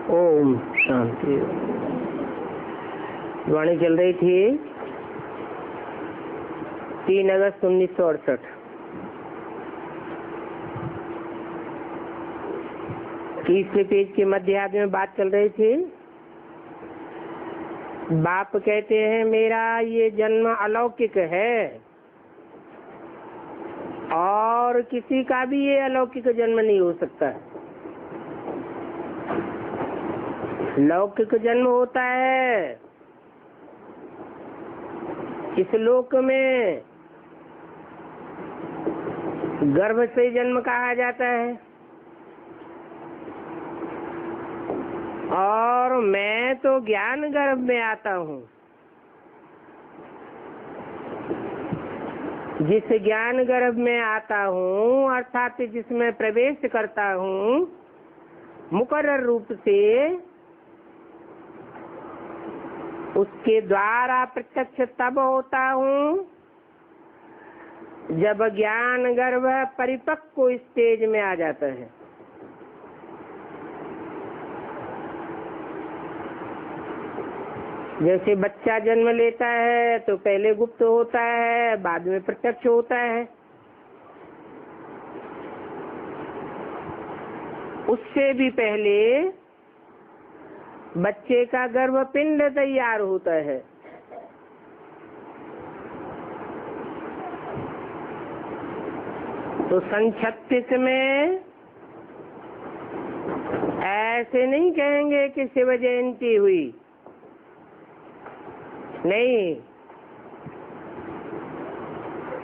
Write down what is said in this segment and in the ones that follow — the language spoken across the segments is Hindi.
ओम शांति। वाणी चल रही थी 3 अगस्त 1968। 30वें पेज के मध्य में बात चल रही थी। बाप कहते हैं मेरा ये जन्म अलौकिक है और किसी का भी ये अलौकिक जन्म नहीं हो सकता। लौकिक जन्म होता है इस लोक में, गर्भ से जन्म कहा जाता है। और मैं तो ज्ञान गर्भ में आता हूँ। जिस ज्ञान गर्भ में आता हूँ अर्थात जिसमें प्रवेश करता हूँ, मुकर्रर रूप से उसके द्वारा प्रत्यक्ष तब होता हूँ जब ज्ञान गर्भ परिपक्व स्टेज में आ जाता है। जैसे बच्चा जन्म लेता है तो पहले गुप्त होता है, बाद में प्रत्यक्ष होता है। उससे भी पहले बच्चे का गर्भपिंड तैयार होता है। तो सन 36 में ऐसे नहीं कहेंगे कि शिव जयंती हुई, नहीं,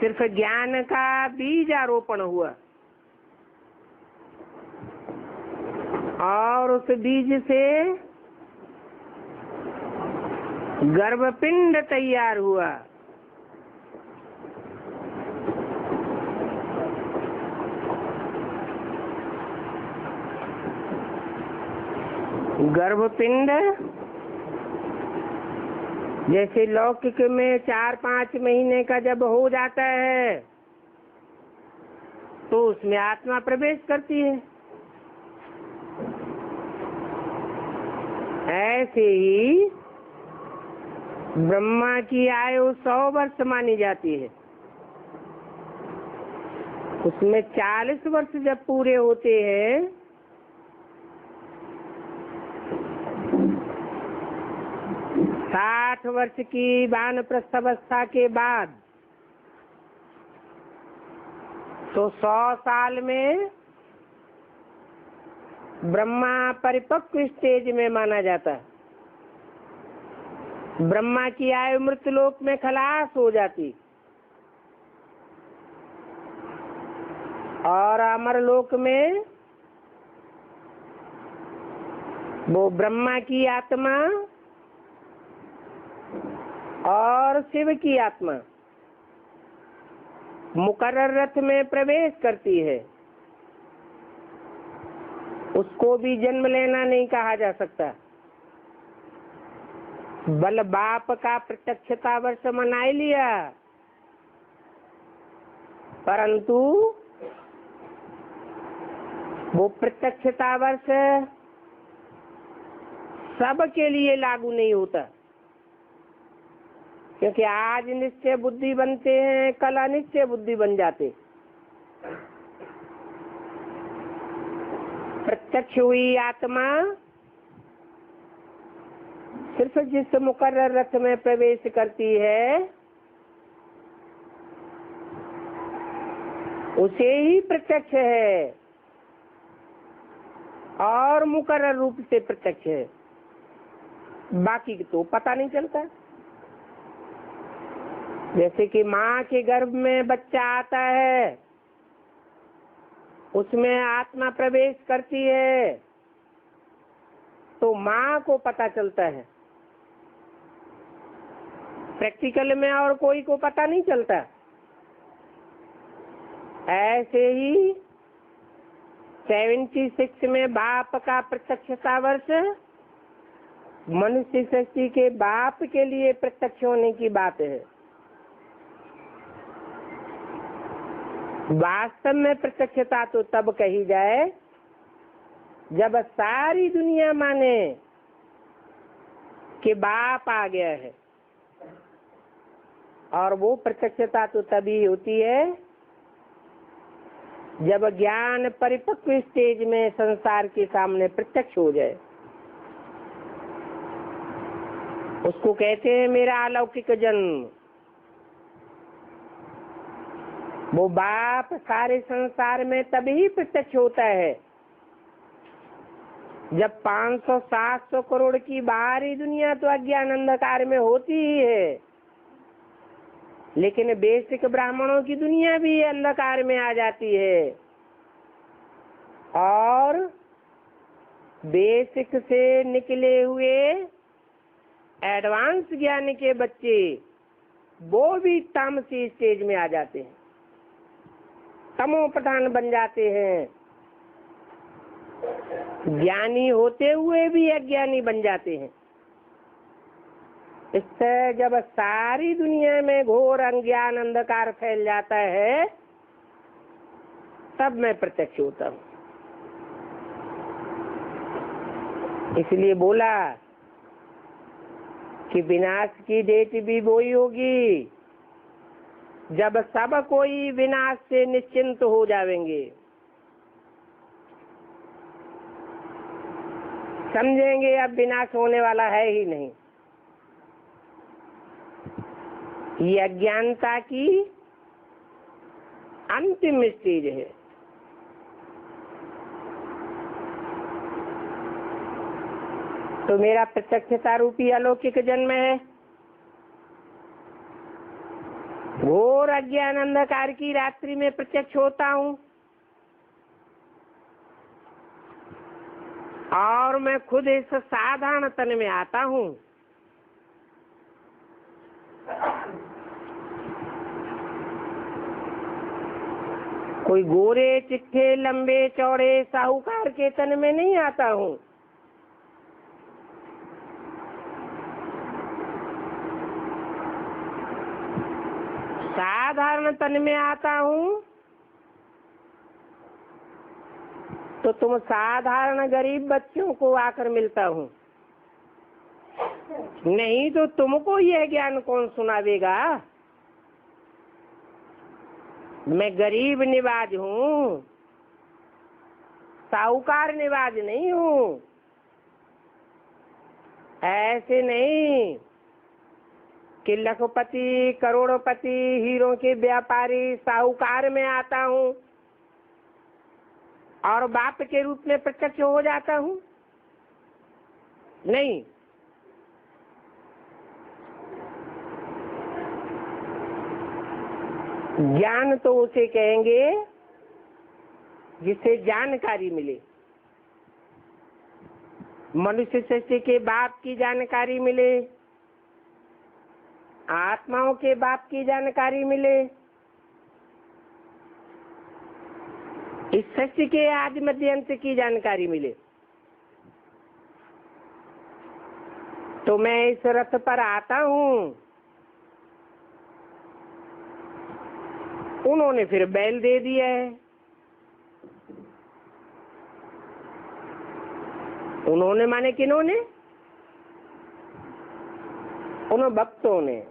सिर्फ ज्ञान का बीज आरोपण हुआ और उस बीज से गर्भपिंड तैयार हुआ। गर्भपिंड जैसे लौकिक में 4-5 महीने का जब हो जाता है तो उसमें आत्मा प्रवेश करती है। ऐसे ही ब्रह्मा की आयु 100 वर्ष मानी जाती है। उसमें 40 वर्ष जब पूरे होते हैं साठ वर्ष की वानप्रस्थ अवस्था के बाद तो 100 साल में ब्रह्मा परिपक्व स्टेज में माना जाता है। ब्रह्मा की आयु मृतलोक में खलास हो जाती और अमरलोक में वो ब्रह्मा की आत्मा और शिव की आत्मा मुकर्रर रथ में प्रवेश करती है। उसको भी जन्म लेना नहीं कहा जा सकता। बल बाप का प्रत्यक्षता वर्ष मना लिया, परंतु वो प्रत्यक्षता वर्ष सबके लिए लागू नहीं होता, क्योंकि आज निश्चय बुद्धि बनते हैं, कल अनिश्चय बुद्धि बन जाते। प्रत्यक्ष हुई आत्मा सिर्फ जिस मुकर्रर रथ में प्रवेश करती है उसे ही प्रत्यक्ष है और मुकर्रर रूप से प्रत्यक्ष है, बाकी तो पता नहीं चलता। जैसे कि माँ के गर्भ में बच्चा आता है, उसमें आत्मा प्रवेश करती है तो माँ को पता चलता है, प्रैक्टिकल में और कोई को पता नहीं चलता। ऐसे ही 76 में बाप का प्रत्यक्षता वर्ष मनुष्य सृष्टि के बाप के लिए प्रत्यक्ष होने की बात है। वास्तव में प्रत्यक्षता तो तब कही जाए जब सारी दुनिया माने कि बाप आ गया है, और वो प्रत्यक्षता तो तभी होती है जब ज्ञान परिपक्व स्टेज में संसार के सामने प्रत्यक्ष हो जाए। उसको कहते हैं मेरा अलौकिक जन्म। वो बाप सारे संसार में तभी प्रत्यक्ष होता है जब 500-700 करोड़ की बाहरी दुनिया तो अज्ञान अंधकार में होती ही है, लेकिन बेसिक ब्राह्मणों की दुनिया भी अंधकार में आ जाती है, और बेसिक से निकले हुए एडवांस ज्ञान के बच्चे वो भी तामसी स्टेज में आ जाते हैं, तमो प्रधान बन जाते हैं, ज्ञानी होते हुए भी अज्ञानी बन जाते हैं। इससे जब सारी दुनिया में घोर अज्ञान अंधकार फैल जाता है तब मैं प्रत्यक्ष होता हूँ। इसलिए बोला कि विनाश की डेट भी वही होगी जब सब कोई विनाश से निश्चिंत हो जाएंगे, समझेंगे अब विनाश होने वाला है ही नहीं। ये अज्ञानता की अंतिम स्टेज है। तो मेरा प्रत्यक्षता रूपी अलौकिक जन्म है। घोर अज्ञान अंधकार की रात्रि में प्रत्यक्ष होता हूँ, और मैं खुद इस साधारण तन में आता हूँ। कोई गोरे चिट्ठे लंबे चौड़े साहूकार के तन में नहीं आता हूँ। साधारण तन में आता हूँ तो तुम साधारण गरीब बच्चों को आकर मिलता हूँ, नहीं तो तुमको यह ज्ञान कौन सुनावेगा। मैं गरीब निवाज हूँ, साहूकार निवाज नहीं हूँ। ऐसे नहीं कि लखपति करोड़पति हीरों के व्यापारी साहूकार में आता हूँ और बाप के रूप में प्रत्यक्ष हो जाता हूँ। नहीं, ज्ञान तो उसे कहेंगे जिसे जानकारी मिले। मनुष्य सृष्टि के बाप की जानकारी मिले, आत्माओं के बाप की जानकारी मिले, इस सृष्टि के आदि मध्य अंत की जानकारी मिले। तो मैं इस रथ पर आता हूँ। उन्होंने फिर बैल दे दिया है। उन्होंने माने किन्होंने? उन भक्तों ने।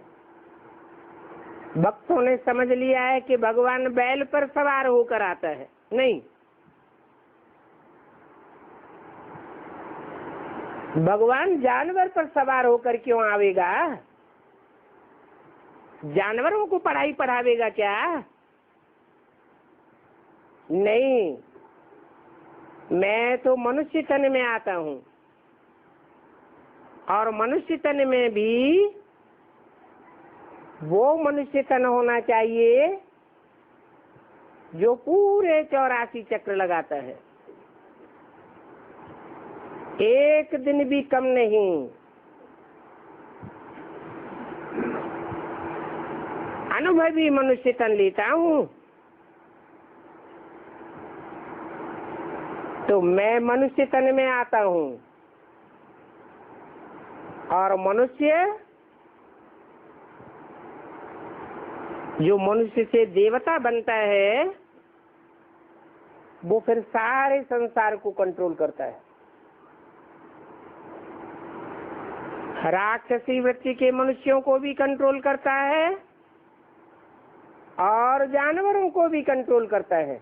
भक्तों ने समझ लिया है कि भगवान बैल पर सवार होकर आता है। नहीं, भगवान जानवर पर सवार होकर क्यों आवेगा? जानवरों को पढ़ाई पढ़ावेगा क्या? नहीं, मैं तो मनुष्य तन में आता हूँ, और मनुष्य तन में भी वो मनुष्य तन होना चाहिए जो पूरे 84 चक्र लगाता है, एक दिन भी कम नहीं। अनुभवी मनुष्य तन लेता हूँ। तो मैं मनुष्य तन में आता हूँ, और मनुष्य जो मनुष्य से देवता बनता है वो फिर सारे संसार को कंट्रोल करता है। राक्षसी वृत्ति के मनुष्यों को भी कंट्रोल करता है और जानवरों को भी कंट्रोल करता है।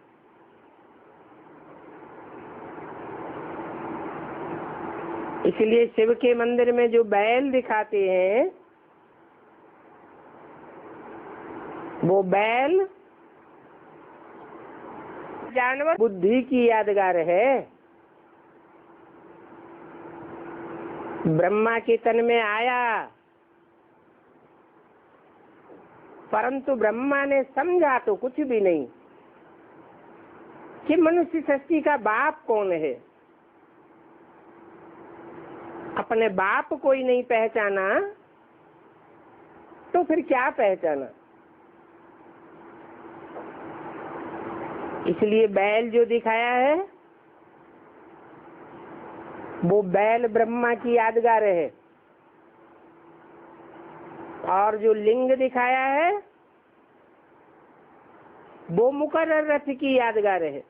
इसलिए शिव के मंदिर में जो बैल दिखाते हैं, वो बैल जानवर बुद्धि की यादगार है। ब्रह्मा के तन में आया, परंतु ब्रह्मा ने समझा तो कुछ भी नहीं कि मनुष्य सृष्टि का बाप कौन है। अपने बाप को ही नहीं पहचाना तो फिर क्या पहचाना। इसलिए बैल जो दिखाया है वो बैल ब्रह्मा की यादगार है, और जो लिंग दिखाया है वो मुकर्रर रथ की यादगार है,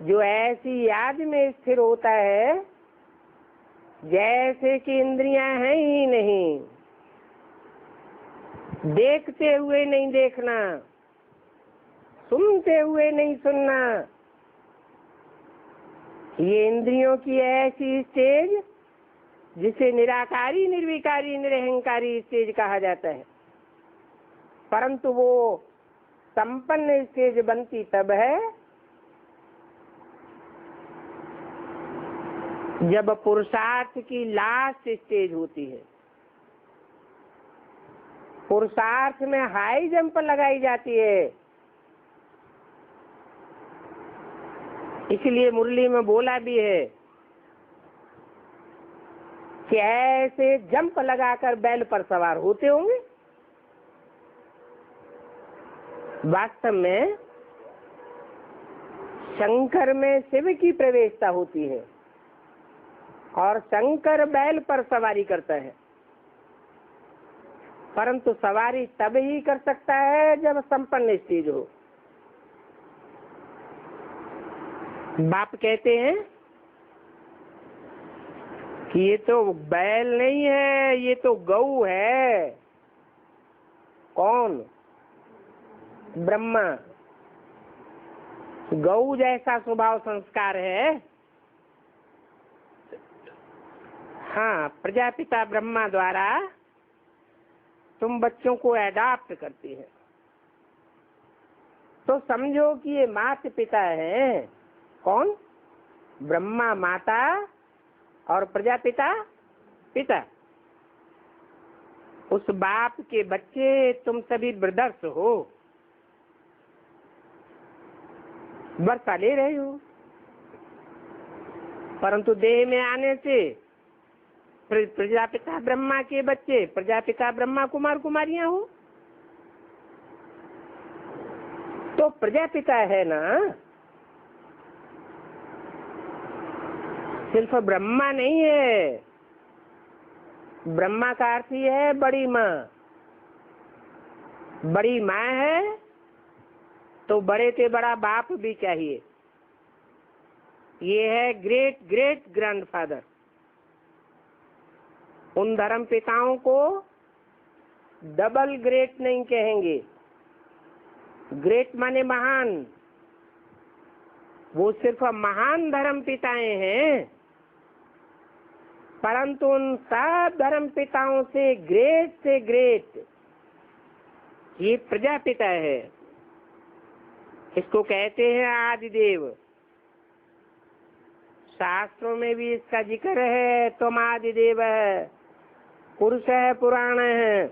जो ऐसी याद में स्थिर होता है जैसे कि इंद्रियां हैं ही नहीं, देखते हुए नहीं देखना, सुनते हुए नहीं सुनना। ये इंद्रियों की ऐसी स्टेज जिसे निराकारी, निर्विकारी, निरहंकारी स्टेज कहा जाता है, परंतु वो संपन्न स्टेज बनती तब है जब पुरुषार्थ की लास्ट स्टेज होती है। पुरुषार्थ में हाई जंप लगाई जाती है। इसलिए मुरली में बोला भी है कि ऐसे जंप लगाकर बैल पर सवार होते होंगे। वास्तव में शंकर में शिव की प्रवेशता होती है और शंकर बैल पर सवारी करता है, परंतु सवारी तब ही कर सकता है जब संपन्न स्टेज हो। बाप कहते हैं कि ये तो बैल नहीं है, ये तो गऊ है। कौन? ब्रह्मा। गऊ जैसा स्वभाव संस्कार है। हाँ, प्रजापिता ब्रह्मा द्वारा तुम बच्चों को एडॉप्ट करती है, तो समझो कि ये माता पिता हैं। कौन? ब्रह्मा माता और प्रजापिता पिता। उस बाप के बच्चे तुम सभी ब्रदर्स हो, वर्षा ले रहे हो, परंतु देह में आने से प्रजापिता ब्रह्मा के बच्चे प्रजापिता ब्रह्मा कुमार कुमारियां हो। तो प्रजापिता है ना, सिर्फ ब्रह्मा नहीं है। ब्रह्मा का अर्थ ही है बड़ी माँ। बड़ी माँ है तो बड़े से बड़ा बाप भी चाहिए। ये है ग्रेट ग्रेट ग्रैंडफादर। उन धर्म पिताओं को डबल ग्रेट नहीं कहेंगे। ग्रेट माने महान। वो सिर्फ महान धर्म पिताएं हैं, परंतु उन सब धर्म पिताओं से ग्रेट ये प्रजापिता है। इसको कहते हैं आदिदेव। शास्त्रों में भी इसका जिक्र है। तुम आदिदेव है, पुरुष है, पुराण है।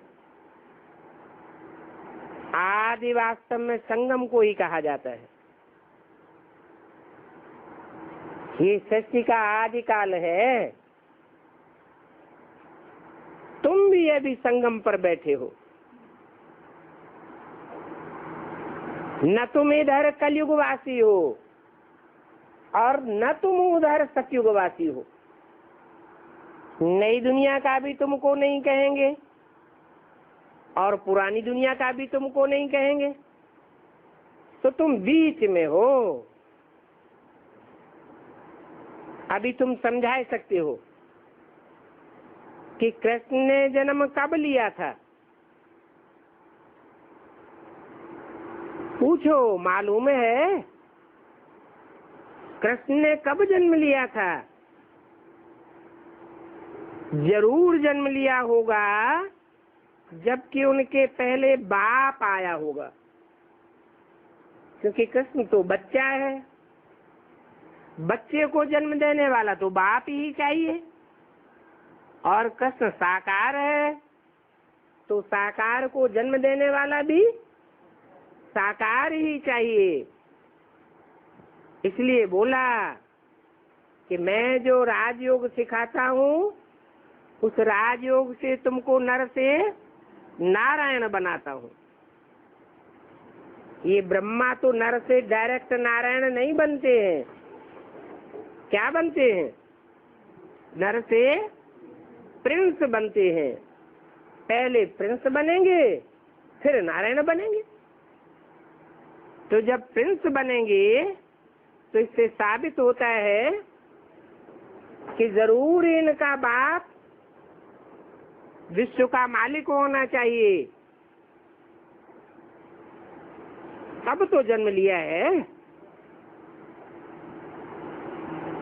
आदि वास्तव में संगम को ही कहा जाता है। ये सृष्टि का आदि काल है। तुम भी अभी संगम पर बैठे हो। न तुम इधर कलयुगवासी हो और न तुम उधर सतयुगवासी हो। नई दुनिया का भी तुमको नहीं कहेंगे और पुरानी दुनिया का भी तुमको नहीं कहेंगे। तो तुम बीच में हो। अभी तुम समझा सकते हो कि कृष्ण ने जन्म कब लिया था? पूछो, मालूम है कृष्ण ने कब जन्म लिया था? जरूर जन्म लिया होगा जबकि उनके पहले बाप आया होगा, क्योंकि कृष्ण तो बच्चा है। बच्चे को जन्म देने वाला तो बाप ही चाहिए, और कृष्ण साकार है तो साकार को जन्म देने वाला भी साकार ही चाहिए। इसलिए बोला कि मैं जो राजयोग सिखाता हूँ उस राजयोग से तुमको नर से नारायण बनाता हूँ। ये ब्रह्मा तो नर से डायरेक्ट नारायण नहीं बनते हैं। क्या बनते हैं? नर से प्रिंस बनते हैं। पहले प्रिंस बनेंगे फिर नारायण बनेंगे। तो जब प्रिंस बनेंगे तो इससे साबित होता है कि जरूर इनका बाप विश्व का मालिक होना चाहिए, तब तो जन्म लिया है।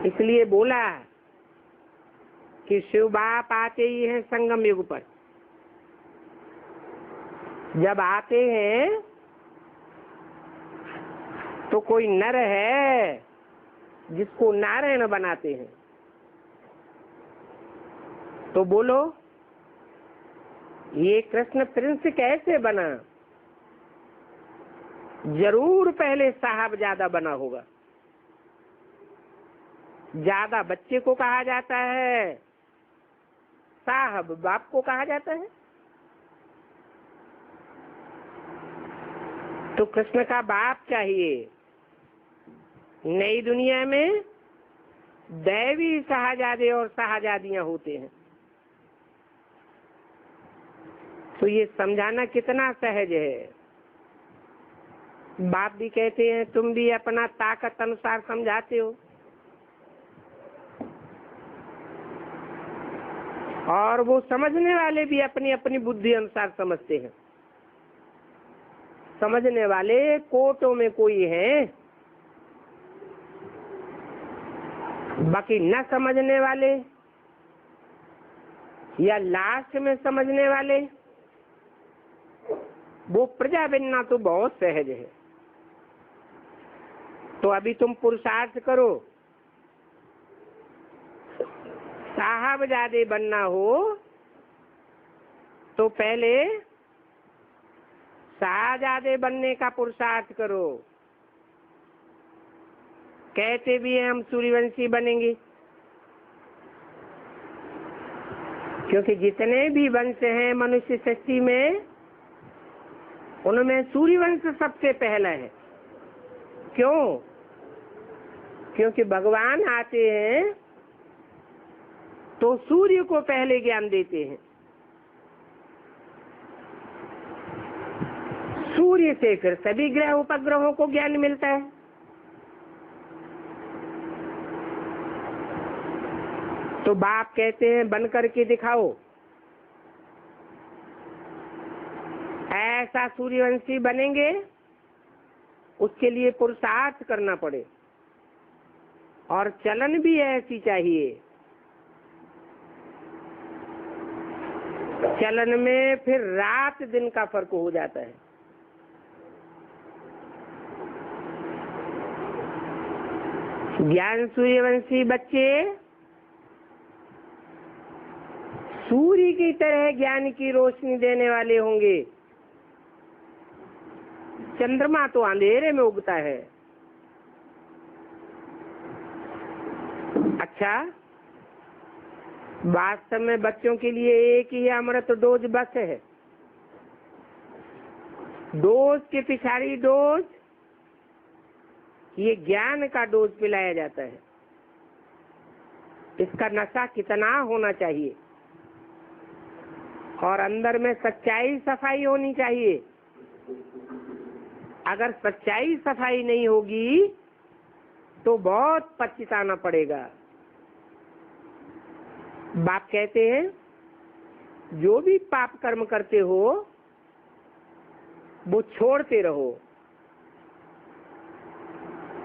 इसलिए बोला कि शिव बाप आते ही हैं संगम युग पर। जब आते हैं तो कोई नर है जिसको नारायण बनाते हैं। तो बोलो, ये कृष्ण प्रिंस कैसे बना? जरूर पहले साहबजादा बना होगा। ज्यादा बच्चे को कहा जाता है, साहब बाप को कहा जाता है। तो कृष्ण का बाप चाहिए। नई दुनिया में दैवी शाहजादे और शाहजादियां होते हैं। तो ये समझाना कितना सहज है। बाप भी कहते हैं तुम भी अपना ताकत अनुसार समझाते हो, और वो समझने वाले भी अपनी अपनी बुद्धि अनुसार समझते हैं। समझने वाले कोटों में कोई है, बाकी न समझने वाले या लास्ट में समझने वाले, वो प्रजा बनना तो बहुत सहज है। तो अभी तुम पुरुषार्थ करो। साहबजादे बनना हो तो पहले शाहजादे बनने का पुरुषार्थ करो। कहते भी हैं हम सूर्यवंशी बनेंगे, क्योंकि जितने भी वंश हैं मनुष्य सृष्टि में, उनमें सूर्यवंश सबसे पहला है। क्यों? क्योंकि भगवान आते हैं तो सूर्य को पहले ज्ञान देते हैं। सूर्य से फिर सभी ग्रह उपग्रहों को ज्ञान मिलता है। तो बाप कहते हैं बन करके दिखाओ, ऐसा सूर्यवंशी बनेंगे। उसके लिए पुरुषार्थ करना पड़े, और चलन भी ऐसी चाहिए। चलन में फिर रात दिन का फर्क हो जाता है। ज्ञान सूर्यवंशी बच्चे सूर्य की तरह ज्ञान की रोशनी देने वाले होंगे। चंद्रमा तो अंधेरे में उगता है। अच्छा, वास्तव में बच्चों के लिए एक ही अमृत डोज बस है। डोज के पिछाड़ी डोज, ये ज्ञान का डोज पिलाया जाता है। इसका नशा कितना होना चाहिए, और अंदर में सच्चाई सफाई होनी चाहिए। अगर सच्चाई सफाई नहीं होगी तो बहुत पछताना पड़ेगा। बाप कहते हैं जो भी पाप कर्म करते हो वो छोड़ते रहो,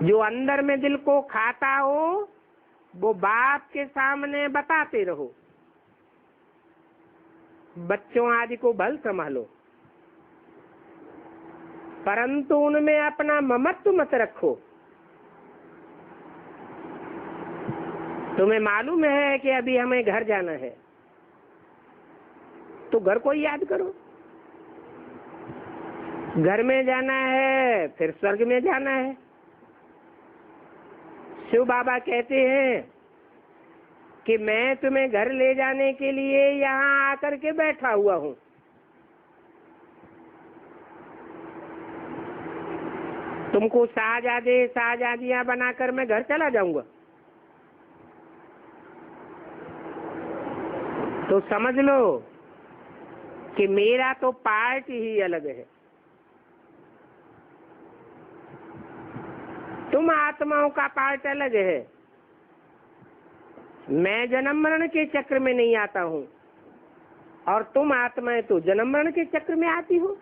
जो अंदर में दिल को खाता हो वो बाप के सामने बताते रहो। बच्चों आदि को भल संभालो, परंतु उनमें अपना ममत्व मत रखो। तुम्हें मालूम है कि अभी हमें घर जाना है तो घर को याद करो। घर में जाना है फिर स्वर्ग में जाना है। शिव बाबा कहते हैं कि मैं तुम्हें घर ले जाने के लिए यहाँ आकर के बैठा हुआ हूँ। तुमको शाहजादे शाहजादियां बनाकर मैं घर चला जाऊंगा तो समझ लो कि मेरा तो पार्ट ही अलग है। तुम आत्माओं का पार्ट अलग है। मैं जन्म मरण के चक्र में नहीं आता हूँ और तुम आत्माएं तो जन्म मरण के चक्र में आती हो।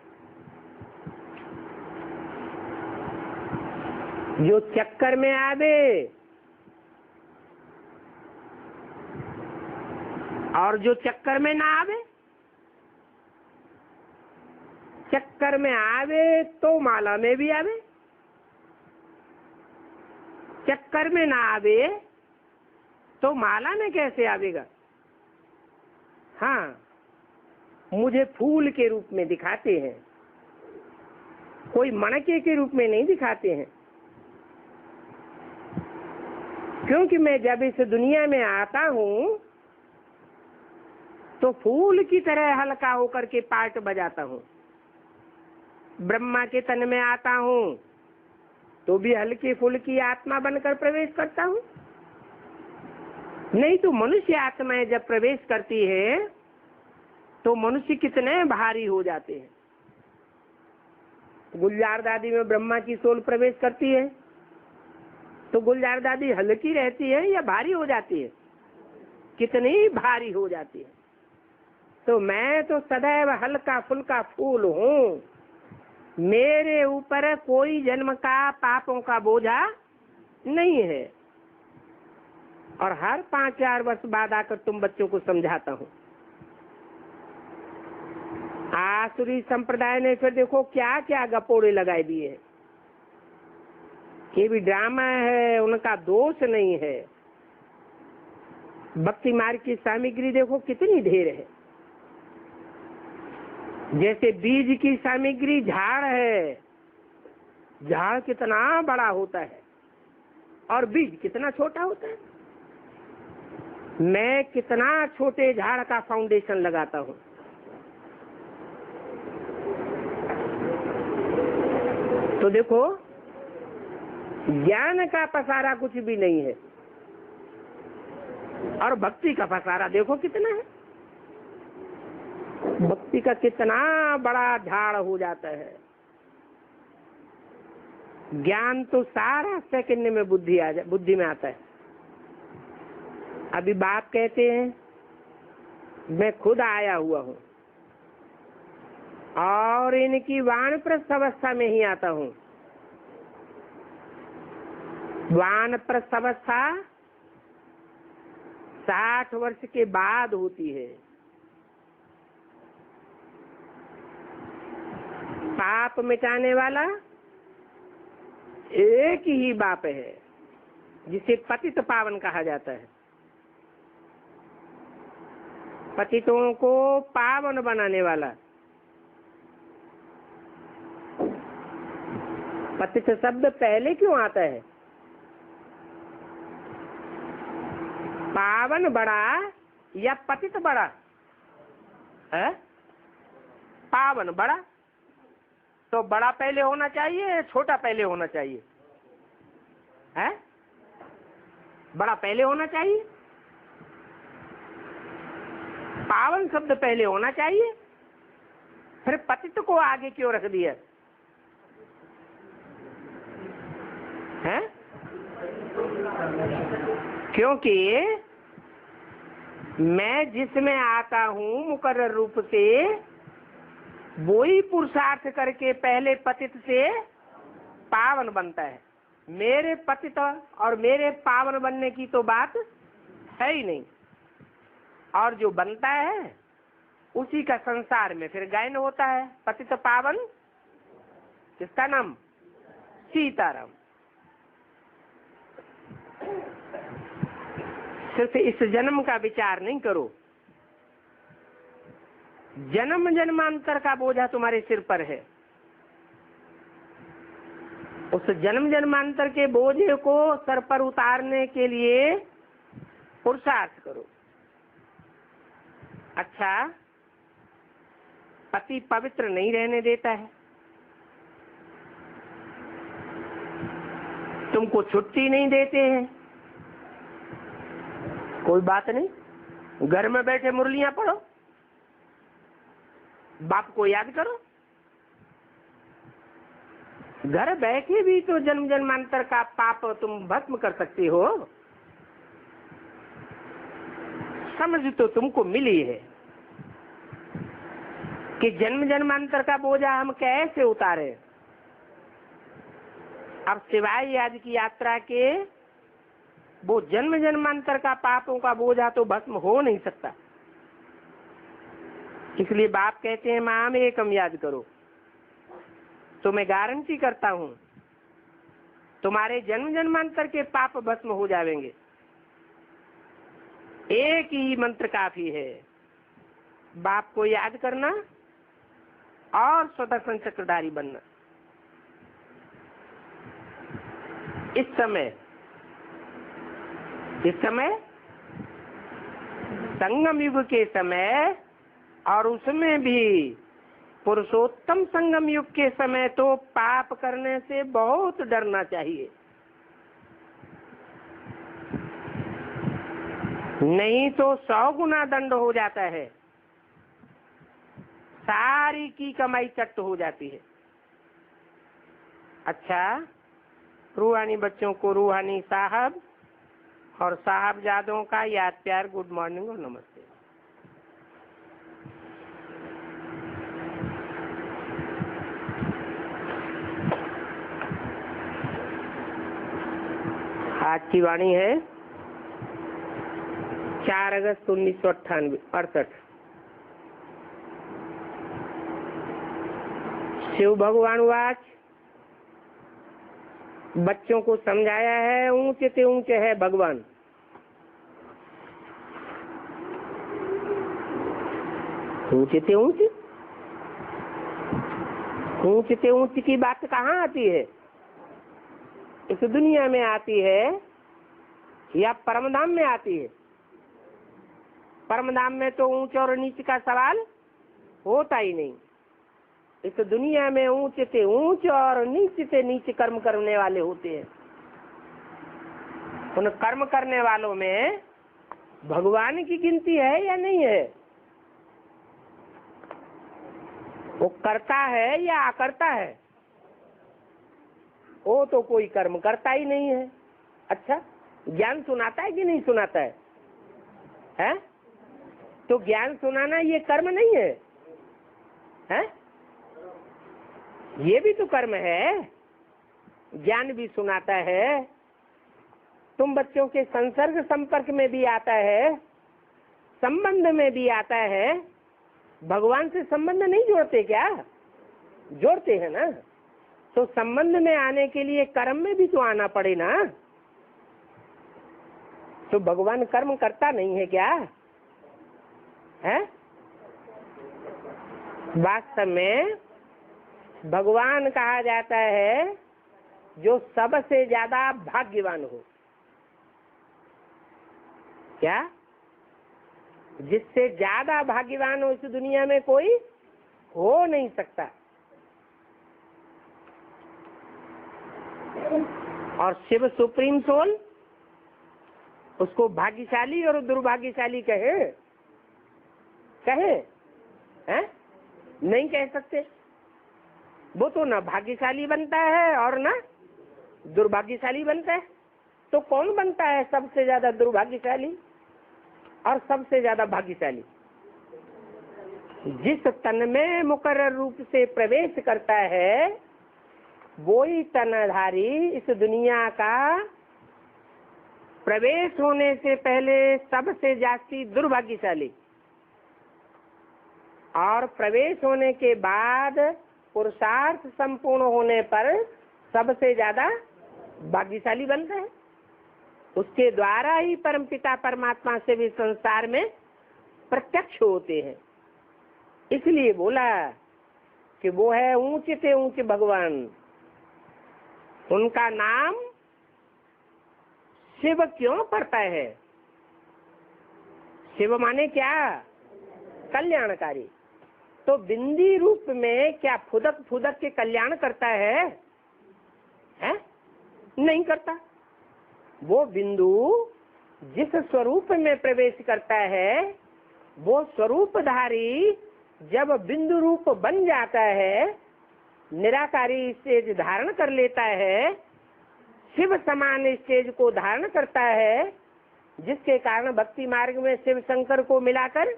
जो चक्कर में आवे और जो चक्कर में ना आवे, चक्कर में आवे तो माला में भी आवे, चक्कर में ना आवे तो माला में कैसे आवेगा। हाँ, मुझे फूल के रूप में दिखाते हैं, कोई मणके के रूप में नहीं दिखाते हैं, क्योंकि मैं जब इस दुनिया में आता हूँ तो फूल की तरह हल्का होकर के पार्ट बजाता हूँ। ब्रह्मा के तन में आता हूँ तो भी हल्की फुल्की आत्मा बनकर प्रवेश करता हूँ। नहीं तो मनुष्य आत्माएं जब प्रवेश करती है तो मनुष्य कितने भारी हो जाते हैं। गुलजार दादी में ब्रह्मा की सोल प्रवेश करती है तो गुलजार दादी हल्की रहती है या भारी हो जाती है? कितनी भारी हो जाती है। तो मैं तो सदैव हल्का फुल्का फूल हूँ। मेरे ऊपर कोई जन्म का पापों का बोझा नहीं है। और हर 5-4 वर्ष बाद आकर तुम बच्चों को समझाता हूँ। आसुरी संप्रदाय ने फिर देखो क्या क्या गपोड़े लगाए दिए हैं। ये भी ड्रामा है, उनका दोष नहीं है। भक्ति मार्ग की सामग्री देखो कितनी ढेर है। जैसे बीज की सामग्री झाड़ है, झाड़ कितना बड़ा होता है और बीज कितना छोटा होता है। मैं कितना छोटे झाड़ का फाउंडेशन लगाता हूँ। तो देखो ज्ञान का पसारा कुछ भी नहीं है और भक्ति का पसारा देखो कितना है। भक्ति का कितना बड़ा झाड़ हो जाता है। ज्ञान तो सारा सेकंड में बुद्धि में आता है। अभी बाप कहते हैं मैं खुद आया हुआ हूँ और इनकी वानप्रस्थ अवस्था में ही आता हूँ। वानप्रस्थ अवस्था 60 वर्ष के बाद होती है। पाप मिटाने वाला एक ही बाप है जिसे पतित पावन कहा जाता है। पतितों को पावन बनाने वाला। पतित शब्द पहले क्यों आता है? पावन बड़ा या पतित बड़ा है? पावन बड़ा। तो बड़ा पहले होना चाहिए, छोटा पहले होना चाहिए है? बड़ा पहले होना चाहिए, पावन शब्द पहले होना चाहिए, फिर पतित को आगे क्यों रख दिया? क्योंकि मैं जिसमें आता हूँ मुकर्रर रूप से, वो ही पुरुषार्थ करके पहले पतित से पावन बनता है। मेरे पतित और मेरे पावन बनने की तो बात है ही नहीं। और जो बनता है उसी का संसार में फिर गायन होता है। पतित पावन किसका नाम? सीताराम। सिर्फ इस जन्म का विचार नहीं करो, जन्म जन्मांतर का बोझा तुम्हारे सिर पर है। उस जन्म जन्मांतर के बोझे को सर पर उतारने के लिए पुरुषार्थ करो। अच्छा, पति पवित्र नहीं रहने देता है, तुमको छुट्टी नहीं देते हैं, कोई बात नहीं, घर में बैठे मुरलियां पढ़ो, बाप को याद करो। घर बैठे भी तो जन्म जन्मांतर का पाप तुम भस्म कर सकती हो। समझ तो तुमको मिली है कि जन्म जन्मांतर का बोझा हम कैसे उतारे। अब सिवाय आज की यात्रा के वो जन्म जन्मांतर का पापों का बोझा तो भस्म हो नहीं सकता। इसलिए बाप कहते हैं माम एकम याद करो। तो मैं गारंटी करता हूं तुम्हारे जन्म जन्मांतर के पाप भस्म हो जाएंगे। एक ही मंत्र काफी है, बाप को याद करना और स्वदर्शन चक्रधारी बनना। इस समय संगम युग के समय, और उसमें भी पुरुषोत्तम संगम युग के समय तो पाप करने से बहुत डरना चाहिए। नहीं तो 100 गुना दंड हो जाता है, सारी की कमाई चट हो जाती है। अच्छा, रूहानी बच्चों को रूहानी साहब और साहबजादों का याद प्यार गुड मॉर्निंग और नमस्ते। आज की वाणी है 4 अगस्त 1968। शिव भगवान वाच बच्चों को समझाया है, ऊंचे से ऊंचे है भगवान। ऊंचे से ऊंचे, ऊंचे से ऊंची की बात कहाँ आती है? इस दुनिया में आती है या परमधाम में आती है? परमधाम में तो ऊंच और नीच का सवाल होता ही नहीं। इस दुनिया में ऊंच से ऊंच और नीच से नीच कर्म करने वाले होते हैं। उन कर्म करने वालों में भगवान की गिनती है या नहीं है? वो करता है या अकर्ता है? वो तो कोई कर्म करता ही नहीं है। अच्छा, ज्ञान सुनाता है कि नहीं सुनाता है? हैं? तो ज्ञान सुनाना ये कर्म नहीं है? हैं? ये भी तो कर्म है। ज्ञान भी सुनाता है, तुम बच्चों के संसर्ग संपर्क में भी आता है, संबंध में भी आता है। भगवान से संबंध नहीं जोड़ते क्या? जोड़ते हैं ना। तो संबंध में आने के लिए कर्म में भी तो आना पड़े ना। तो भगवान कर्म करता नहीं है क्या? है? वास्तव में भगवान कहा जाता है जो सबसे ज्यादा भाग्यवान हो। क्या? जिससे ज्यादा भाग्यवान हो इस दुनिया में कोई हो नहीं सकता। और शिव सुप्रीम सोल, उसको भाग्यशाली और दुर्भाग्यशाली कहे हैं? नहीं कह सकते। वो तो ना भाग्यशाली बनता है और ना दुर्भाग्यशाली बनता है। तो कौन बनता है सबसे ज्यादा दुर्भाग्यशाली और सबसे ज्यादा भाग्यशाली? जिस तन में मुकर्रर रूप से प्रवेश करता है वो ही तनधारी इस दुनिया का प्रवेश होने से पहले सबसे जास्ती दुर्भाग्यशाली और प्रवेश होने के बाद पुरुषार्थ संपूर्ण होने पर सबसे ज्यादा भाग्यशाली बनता है। उसके द्वारा ही परमपिता परमात्मा से भी संसार में प्रत्यक्ष होते हैं। इसलिए बोला कि वो है ऊंचे से ऊंचे भगवान। उनका नाम शिव क्यों पड़ता है? शिव माने क्या? कल्याणकारी। तो बिंदी रूप में क्या फुदक फुदक के कल्याण करता है? नहीं करता। वो बिंदु जिस स्वरूप में प्रवेश करता है वो स्वरूपधारी जब बिंदु रूप बन जाता है, निराकारी स्टेज धारण कर लेता है, शिव समान स्टेज को धारण करता है, जिसके कारण भक्ति मार्ग में शिव शंकर को मिलाकर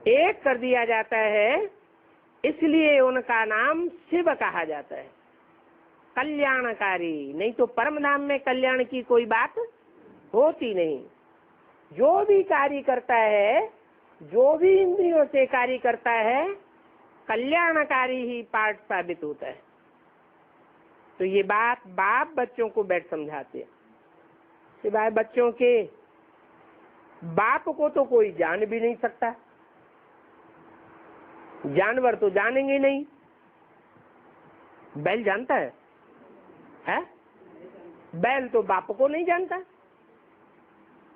एक कर दिया जाता है। इसलिए उनका नाम शिव कहा जाता है, कल्याणकारी। नहीं तो परम धाम में कल्याण की कोई बात होती नहीं। जो भी कार्य करता है, जो भी इंद्रियों से कार्य करता है, कल्याणकारी ही पाठ साबित होता है। तो ये बात बाप बच्चों को बैठ समझाते हैं कि भाई बच्चों के बाप को तो कोई जान भी नहीं सकता, जानवर तो जानेंगे नहीं। बैल जानता है? बैल तो बाप को नहीं जानता,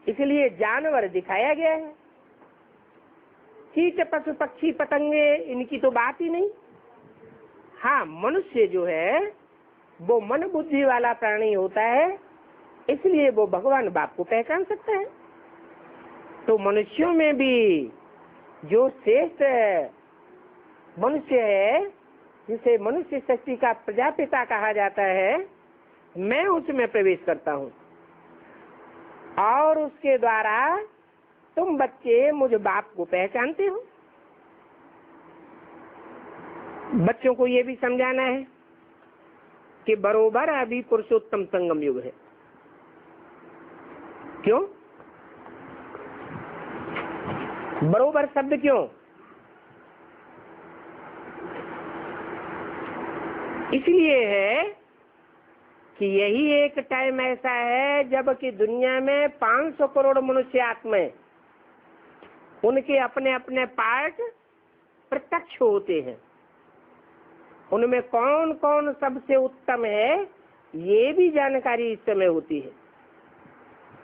इसलिए जानवर दिखाया गया है। कीट पशु पक्षी पतंगे इनकी तो बात ही नहीं। हाँ, मनुष्य जो है वो मन बुद्धि वाला प्राणी होता है, इसलिए वो भगवान बाप को पहचान सकता है। तो मनुष्यों में भी जो श्रेष्ठ मनुष्य है, जिसे मनुष्य शक्ति का प्रजापिता कहा जाता है, मैं उसमें प्रवेश करता हूँ और उसके द्वारा तुम बच्चे मुझ बाप को पहचानते हो। बच्चों को ये भी समझाना है कि बरोबर अभी पुरुषोत्तम संगम युग है। क्यों बरोबर शब्द क्यों? इसलिए है कि यही एक टाइम ऐसा है जब कि दुनिया में 500 करोड़ मनुष्य आत्माएं, उनके अपने अपने पार्ट प्रत्यक्ष होते हैं। उनमें कौन कौन सबसे उत्तम है ये भी जानकारी इस समय होती है।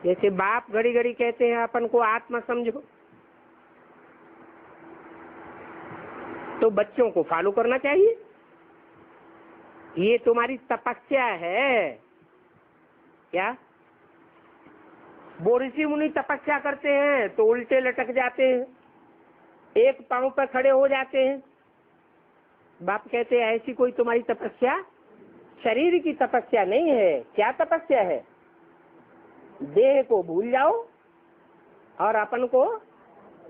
जैसे बाप घड़ी घड़ी कहते हैं अपन को आत्मा समझो, तो बच्चों को फॉलो करना चाहिए। ये तुम्हारी तपस्या है क्या? वो ऋषि मुनि तपस्या करते हैं तो उल्टे लटक जाते हैं, एक पांव पर खड़े हो जाते हैं। बाप कहते हैं ऐसी कोई तुम्हारी तपस्या शरीर की तपस्या नहीं है। क्या तपस्या है? देह को भूल जाओ और अपन को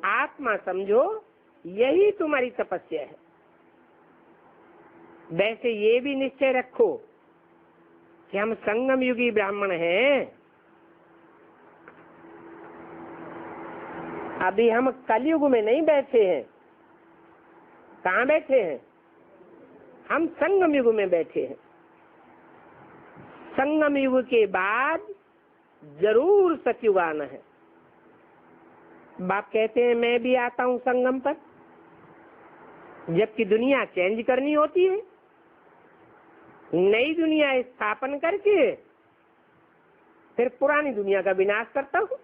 आत्मा समझो, यही तुम्हारी तपस्या है। वैसे ये भी निश्चय रखो कि हम संगम युगी ब्राह्मण हैं। अभी हम कलयुग में नहीं बैठे हैं। कहाँ बैठे हैं? हम संगम युग में बैठे हैं। संगम युग के बाद जरूर सतयुग आना है। बाप कहते हैं मैं भी आता हूँ संगम पर, जबकि दुनिया चेंज करनी होती है। नई दुनिया स्थापन करके फिर पुरानी दुनिया का विनाश करता हूँ।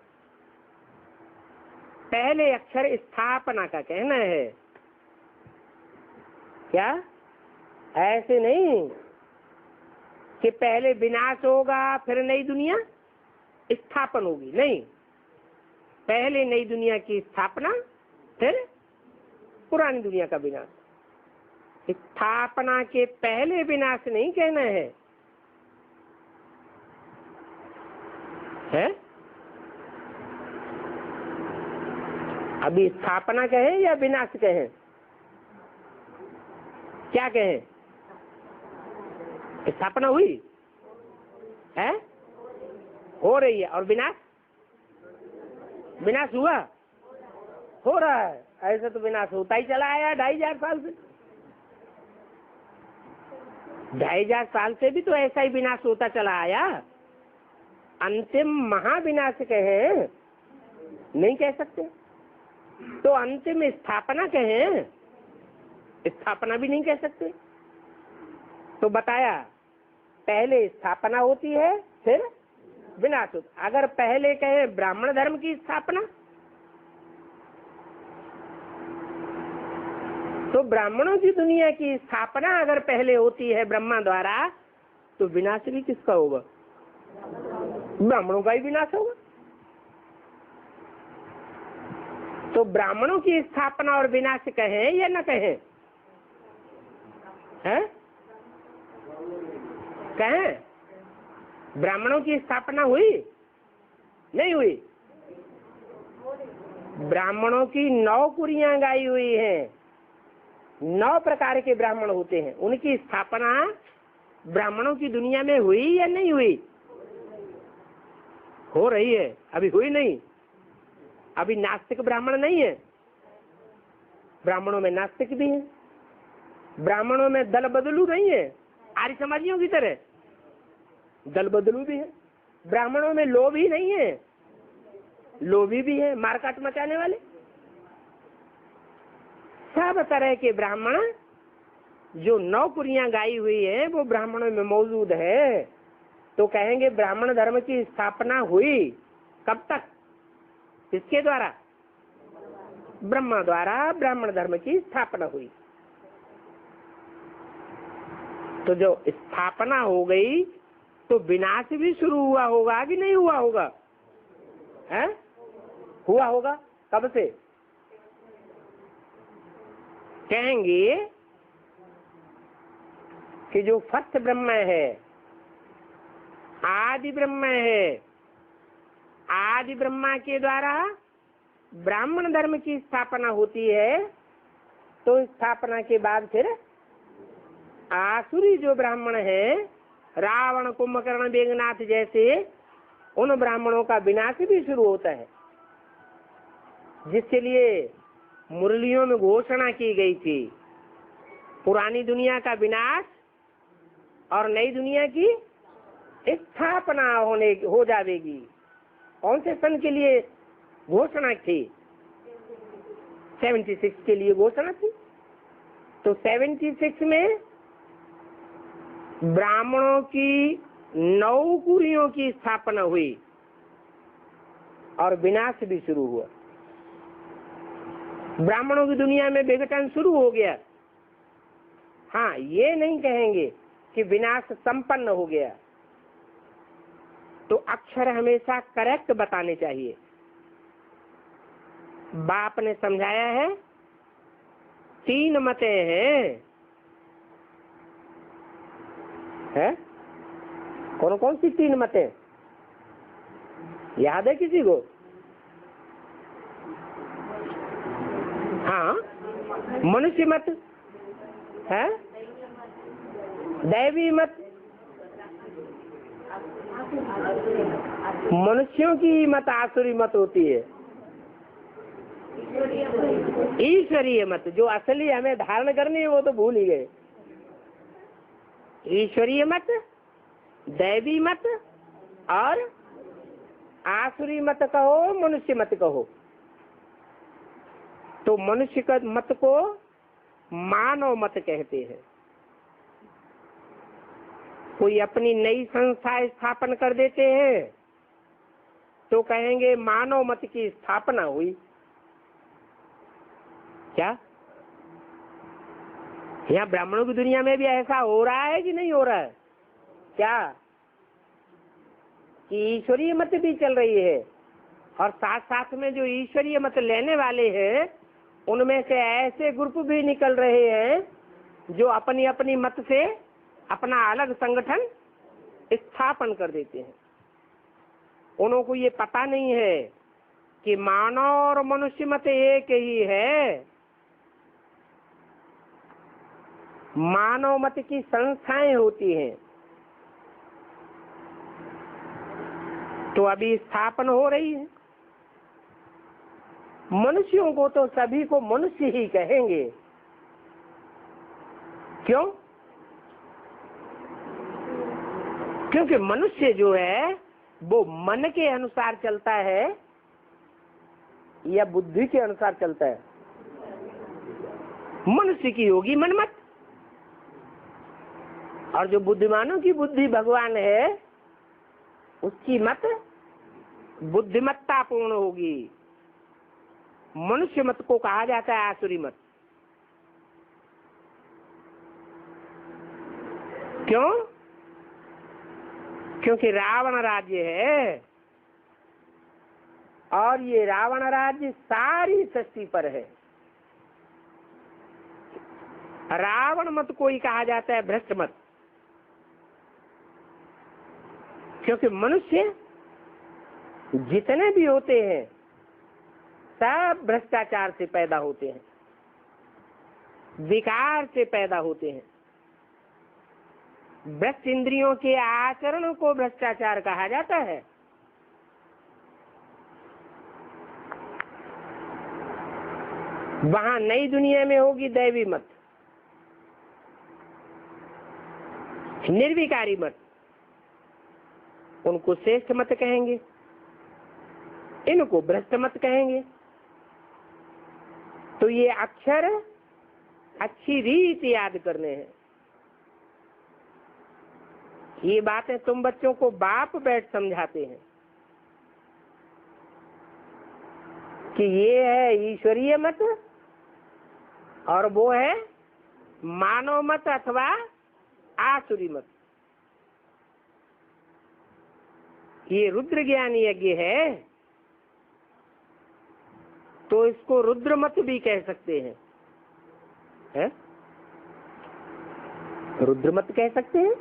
पहले अक्षर स्थापना का कहना है। क्या ऐसे नहीं कि पहले विनाश होगा फिर नई दुनिया स्थापन होगी? नहीं, पहले नई दुनिया की स्थापना फिर पुरानी दुनिया का विनाश। स्थापना के पहले विनाश नहीं कहना है। है? अभी स्थापना कहें या विनाश कहें? क्या कहें? स्थापना हुई है, हो रही है, और विनाश, विनाश हुआ, हो रहा है। ऐसे तो विनाश होता ही चला आया 2500 साल से। 2500 साल से भी तो ऐसा ही विनाश होता चला आया। अंतिम महाविनाश कहें नहीं कह सकते, तो अंतिम स्थापना कहें, स्थापना भी नहीं कह सकते। तो बताया पहले स्थापना होती है फिर विनाश होता। अगर पहले कहें ब्राह्मण धर्म की स्थापना, तो ब्राह्मणों की दुनिया की स्थापना अगर पहले होती है ब्रह्मा द्वारा, तो विनाश भी किसका होगा? ब्राह्मणों का ही विनाश होगा। तो ब्राह्मणों की स्थापना और विनाश कहें या न कहें? हैं? कहें ब्राह्मणों की स्थापना हुई नहीं हुई? ब्राह्मणों की 9 कुरियां गाई हुई हैं। 9 प्रकार के ब्राह्मण होते हैं, उनकी स्थापना ब्राह्मणों की दुनिया में हुई या नहीं हुई? हो रही है, अभी हुई नहीं। अभी नास्तिक ब्राह्मण नहीं है, ब्राह्मणों में नास्तिक भी है, ब्राह्मणों में दल बदलू नहीं है, आर्य समाजियों की तरह दल बदलू भी है। ब्राह्मणों में लोभी नहीं है, लोभी भी है, मारकाट मचाने वाले। सब तरह के ब्राह्मण जो 9 कुरियां गाई हुई है वो ब्राह्मणों में मौजूद है। तो कहेंगे ब्राह्मण धर्म की स्थापना हुई कब तक? किसके द्वारा? ब्रह्मा द्वारा ब्राह्मण धर्म की स्थापना हुई। तो जो स्थापना हो गई तो विनाश भी शुरू हुआ होगा कि नहीं हुआ होगा? है? हुआ होगा। कब से? कहेंगे कि जो फर्स्ट ब्रह्म है, आदि ब्रह्म है, आदि ब्रह्मा के द्वारा ब्राह्मण धर्म की स्थापना होती है। तो स्थापना के बाद फिर आसुरी जो ब्राह्मण है, रावण, कुंभकर्ण, बेगनाथ जैसे, उन ब्राह्मणों का विनाश भी शुरू होता है, जिसके लिए मुरलियों में घोषणा की गई थी पुरानी दुनिया का विनाश और नई दुनिया की स्थापना हो जाएगी। कौन से सन के लिए घोषणा थी? 76 के लिए घोषणा थी। तो 76 में ब्राह्मणों की 9 कुरियों की स्थापना हुई और विनाश भी शुरू हुआ। ब्राह्मणों की दुनिया में विघटन शुरू हो गया। हाँ, ये नहीं कहेंगे कि विनाश संपन्न हो गया। तो अक्षर हमेशा करेक्ट बताने चाहिए। बाप ने समझाया है 3 मतें हैं। है? कौन कौन सी 3 मतें याद है किसी को? हाँ, मनुष्य मत है, दैवी मत, मनुष्यों की मत आसुरी मत होती है, ईश्वरीय मत। जो असली हमें धारण करनी है वो तो भूल ही गए। ईश्वरीय मत, दैवी मत और आसुरी मत कहो, मनुष्य मत कहो। तो मनुष्य का मत को मानव मत कहते हैं। कोई अपनी नई संस्था स्थापन कर देते हैं तो कहेंगे मानव मत की स्थापना हुई। क्या यहाँ ब्राह्मणों की दुनिया में भी ऐसा हो रहा है कि नहीं हो रहा है? क्या कि ईश्वरीय मत भी चल रही है और साथ साथ में जो ईश्वरीय मत लेने वाले हैं उनमें से ऐसे ग्रुप भी निकल रहे हैं जो अपनी अपनी मत से अपना अलग संगठन स्थापन कर देते हैं। उनको ये पता नहीं है कि मानव और मनुष्य मत एक ही है। मानव मत की संस्थाएं होती हैं, तो अभी स्थापना हो रही है। मनुष्यों को तो सभी को मनुष्य ही कहेंगे। क्यों? क्योंकि मनुष्य जो है वो मन के अनुसार चलता है या बुद्धि के अनुसार चलता है? मनुष्य की होगी मनमत, और जो बुद्धिमानों की बुद्धि भगवान है उसकी मत बुद्धिमत्ता पूर्ण होगी। मनुष्य मत को कहा जाता है आसुरी मत। क्यों? क्योंकि रावण राज्य है, और ये रावण राज्य सारी सृष्टि पर है। रावण मत को ही कहा जाता है भ्रष्ट मत, क्योंकि मनुष्य जितने भी होते हैं सब भ्रष्टाचार से पैदा होते हैं, विकार से पैदा होते हैं। भ्रष्ट इंद्रियों के आचरण को भ्रष्टाचार कहा जाता है। वहां नई दुनिया में होगी दैवी मत, निर्विकारी मत, उनको श्रेष्ठ मत कहेंगे, इनको भ्रष्ट मत कहेंगे। तो ये अक्षर अच्छी रीत याद करने हैं। ये बातें तुम बच्चों को बाप बैठ समझाते हैं कि ये है ईश्वरीय मत और वो है मानव मत अथवा आसुरी मत। ये रुद्र ज्ञान यज्ञ है तो इसको रुद्र मत भी कह सकते हैं, है? रुद्र मत कह सकते हैं,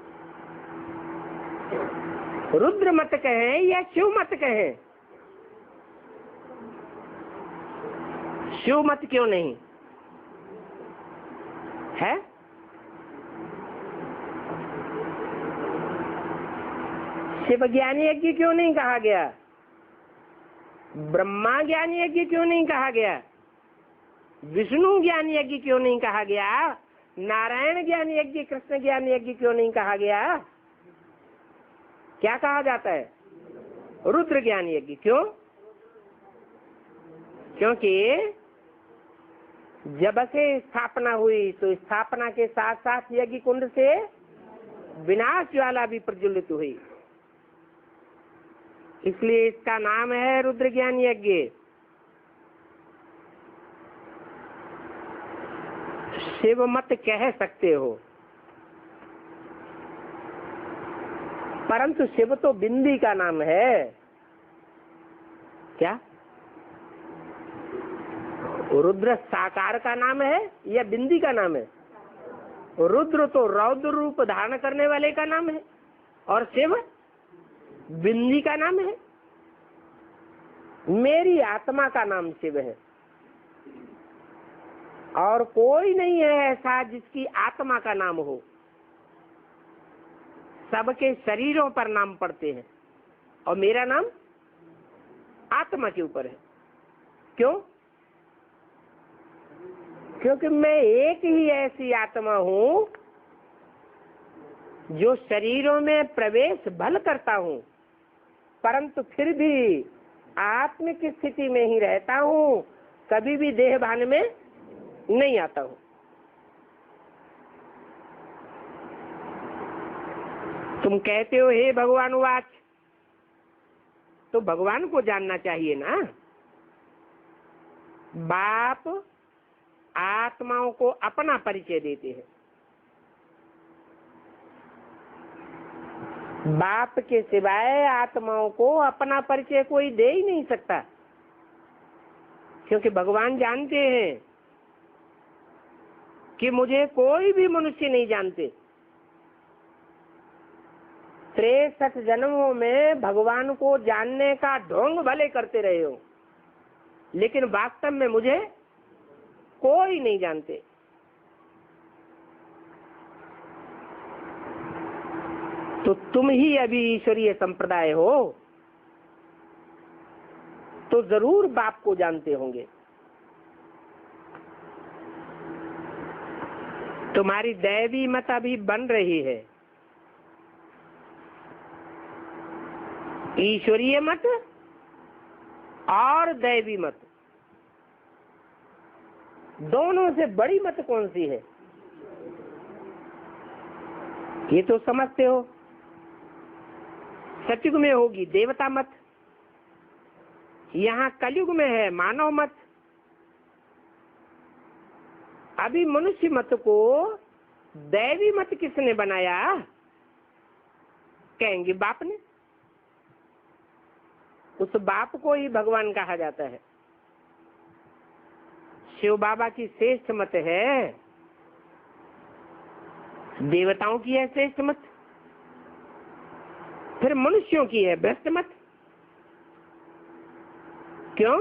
रुद्र मत कहें या शिव मत कहें? शिव मत क्यों नहीं है? शिव ज्ञान यज्ञ क्यों नहीं कहा गया? ब्रह्मा ज्ञान यज्ञ क्यों नहीं कहा गया? विष्णु ज्ञान यज्ञ क्यों नहीं कहा गया? नारायण ज्ञान यज्ञ, कृष्ण ज्ञान यज्ञ क्यों नहीं कहा गया? क्या कहा जाता है? रुद्र ज्ञान यज्ञ। क्यों? क्योंकि जब से स्थापना हुई तो स्थापना के साथ साथ यज्ञ कुंड से विनाश ज्वाला भी प्रज्वलित हुई, इसलिए इसका नाम है रुद्र ज्ञान यज्ञ। शिव मत कह सकते हो, परंतु शिव तो बिंदी का नाम है। क्या? रुद्र साकार का नाम है या बिंदी का नाम है? रुद्र तो रौद्र रूप धारण करने वाले का नाम है और शिव बिंदी का नाम है। मेरी आत्मा का नाम शिव है और कोई नहीं है ऐसा जिसकी आत्मा का नाम हो। सबके शरीरों पर नाम पड़ते हैं और मेरा नाम आत्मा के ऊपर है। क्यों? क्योंकि मैं एक ही ऐसी आत्मा हूं जो शरीरों में प्रवेश भल करता हूं, परंतु फिर भी आत्मिक स्थिति में ही रहता हूं, कभी भी देह भान में नहीं आता हूं। तुम कहते हो हे भगवान वाच, तो भगवान को जानना चाहिए ना। बाप आत्माओं को अपना परिचय देते हैं। बाप के सिवाय आत्माओं को अपना परिचय कोई दे ही नहीं सकता, क्योंकि भगवान जानते हैं कि मुझे कोई भी मनुष्य नहीं जानते। 63 जन्मों में भगवान को जानने का ढोंग भले करते रहे हो, लेकिन वास्तव में मुझे कोई नहीं जानते। तो तुम ही अभी ईश्वरीय संप्रदाय हो, तो जरूर बाप को जानते होंगे। तुम्हारी दैवी मत अभी बन रही है, ईश्वरीय मत और दैवी मत। दोनों से बड़ी मत कौन सी है, ये तो समझते हो। सतयुग में होगी देवता मत, यहाँ कलयुग में है मानव मत। अभी मनुष्य मत को दैवी मत किसने बनाया? कहेंगे बाप ने। उस बाप को ही भगवान कहा जाता है। शिव बाबा की श्रेष्ठ मत है, देवताओं की है श्रेष्ठ मत, फिर मनुष्यों की है भ्रष्ट मत। क्यों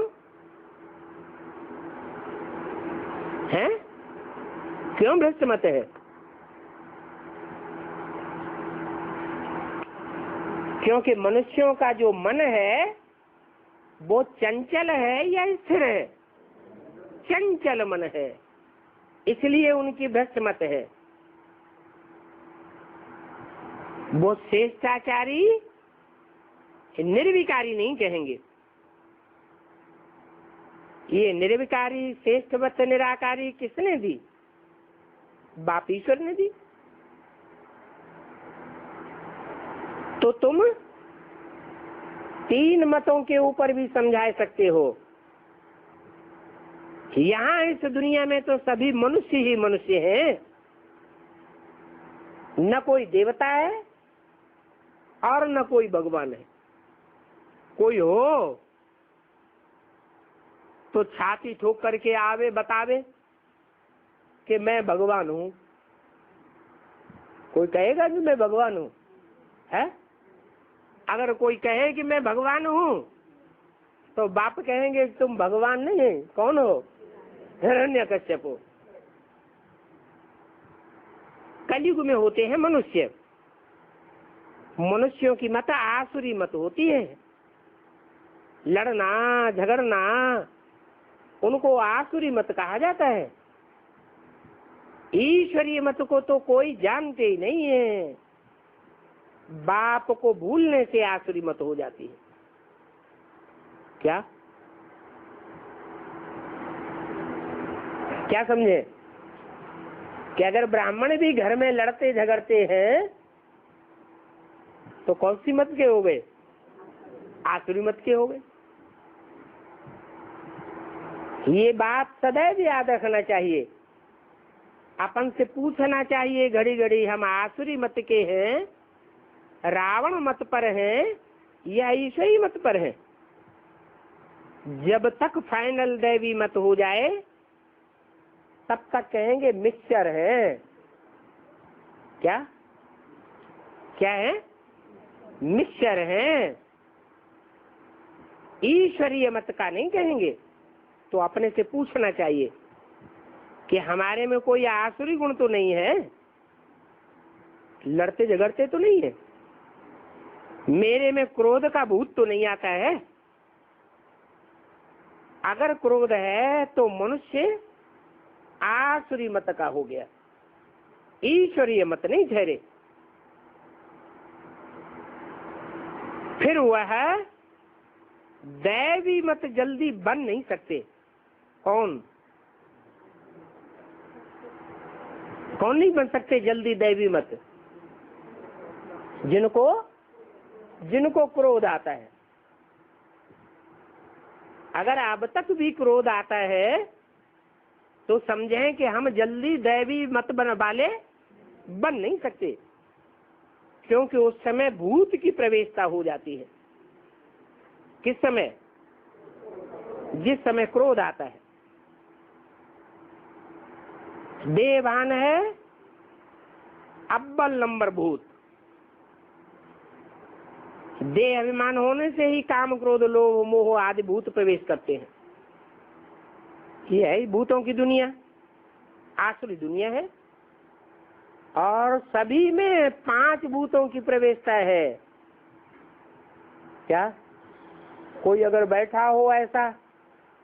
है? क्यों भ्रष्ट मत है? क्योंकि मनुष्यों का जो मन है वो चंचल है या स्थिर है? चंचल मन है, इसलिए उनकी भ्रष्ट मत है। वो श्रेष्ठाचारी निर्विकारी नहीं कहेंगे। ये निर्विकारी श्रेष्ठ मत निराकारी किसने दी? बाप ईश्वर ने दी। तो तुम 3 मतों के ऊपर भी समझा सकते हो। यहाँ इस दुनिया में तो सभी मनुष्य ही मनुष्य हैं, न कोई देवता है और न कोई भगवान है। कोई हो तो छाती ठोक करके आवे बतावे कि मैं भगवान हूं। कोई कहेगा कि मैं भगवान हूं? है? अगर कोई कहे कि मैं भगवान हूं तो बाप कहेंगे तुम भगवान नहीं है। कौन हो? हिरण्यकश्यप हो। कलयुग में होते हैं मनुष्य। मनुष्यों की मत आसुरी मत होती है, लड़ना झगड़ना, उनको आसुरी मत कहा जाता है। ईश्वरीय मत को तो कोई जानते ही नहीं है। बाप को भूलने से आसुरी मत हो जाती है। क्या क्या समझे? कि अगर ब्राह्मण भी घर में लड़ते झगड़ते हैं तो कौन सी मत के हो गए? आसुरी मत के हो गए। ये बात सदैव याद रखना चाहिए। अपन से पूछना चाहिए घड़ी घड़ी, हम आसुरी मत के हैं, रावण मत पर हैं या ईश्वरी मत पर हैं? जब तक फाइनल दैवी मत हो जाए तब तक कहेंगे मिक्सचर है। क्या क्या है? मिक्सचर है। ईश्वरीय मत का नहीं कहेंगे। तो अपने से पूछना चाहिए कि हमारे में कोई आसुरी गुण तो नहीं है, लड़ते झगड़ते तो नहीं है, मेरे में क्रोध का भूत तो नहीं आता है। अगर क्रोध है तो मनुष्य आसुरी मत का हो गया, ईश्वरीय मत नहीं ठहरे। फिर वह दैवी मत जल्दी बन नहीं सकते। कौन कौन नहीं बन सकते जल्दी दैवी मत? जिनको क्रोध आता है। अगर अब तक भी क्रोध आता है तो समझें कि हम जल्दी दैवी मत वाले बन नहीं सकते, क्योंकि उस समय भूत की प्रवेशता हो जाती है। किस समय? जिस समय क्रोध आता है। देवान है अव्वल नंबर भूत, देह अभिमान होने से ही काम क्रोध लोभ मोह आदि भूत प्रवेश करते हैं। ये है भूतों की दुनिया, आसुरी दुनिया है। और सभी में 5 भूतों की प्रवेशता है। क्या कोई अगर बैठा हो ऐसा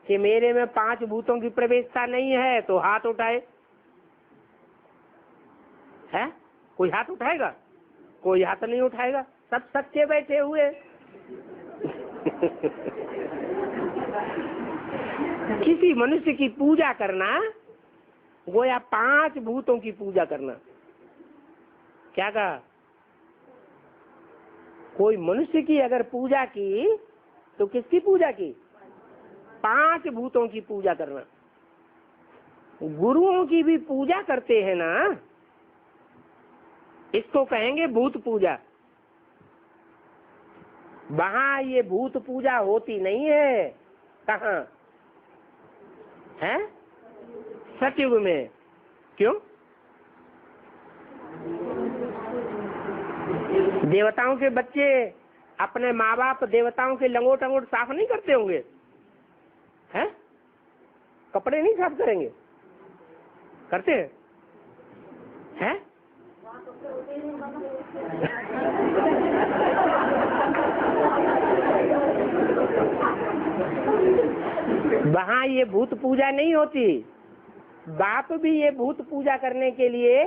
कि मेरे में 5 भूतों की प्रवेशता नहीं है तो हाथ उठाए। है कोई हाथ उठाएगा? कोई हाथ नहीं उठाएगा, सब सच्चे बैठे हुए। किसी मनुष्य की पूजा करना गोया 5 भूतों की पूजा करना। क्या कहा? कोई मनुष्य की अगर पूजा की तो किसकी पूजा की? 5 भूतों की पूजा करना। गुरुओं की भी पूजा करते हैं ना, इसको कहेंगे भूत पूजा। वहां ये भूत पूजा होती नहीं है। कहाँ है? सतयुग में। क्यों? देवताओं के बच्चे अपने माँ बाप देवताओं के लंगोट अंगोट साफ नहीं करते होंगे? हैं? कपड़े नहीं साफ करेंगे? करते हैं? हैं? वहां ये भूत पूजा नहीं होती। बाप भी ये भूत पूजा करने के लिए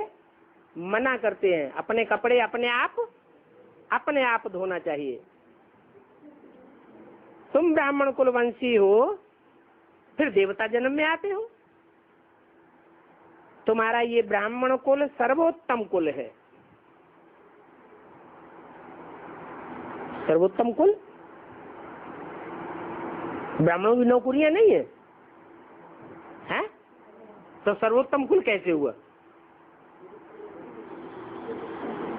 मना करते हैं। अपने कपड़े अपने आप धोना चाहिए। तुम ब्राह्मण कुल वंशी हो, फिर देवता जन्म में आते हो। तुम्हारा ये ब्राह्मण कुल सर्वोत्तम कुल है। सर्वोत्तम कुल। ब्राह्मणों की नौकरियां नहीं है, हैं? तो सर्वोत्तम कुल कैसे हुआ?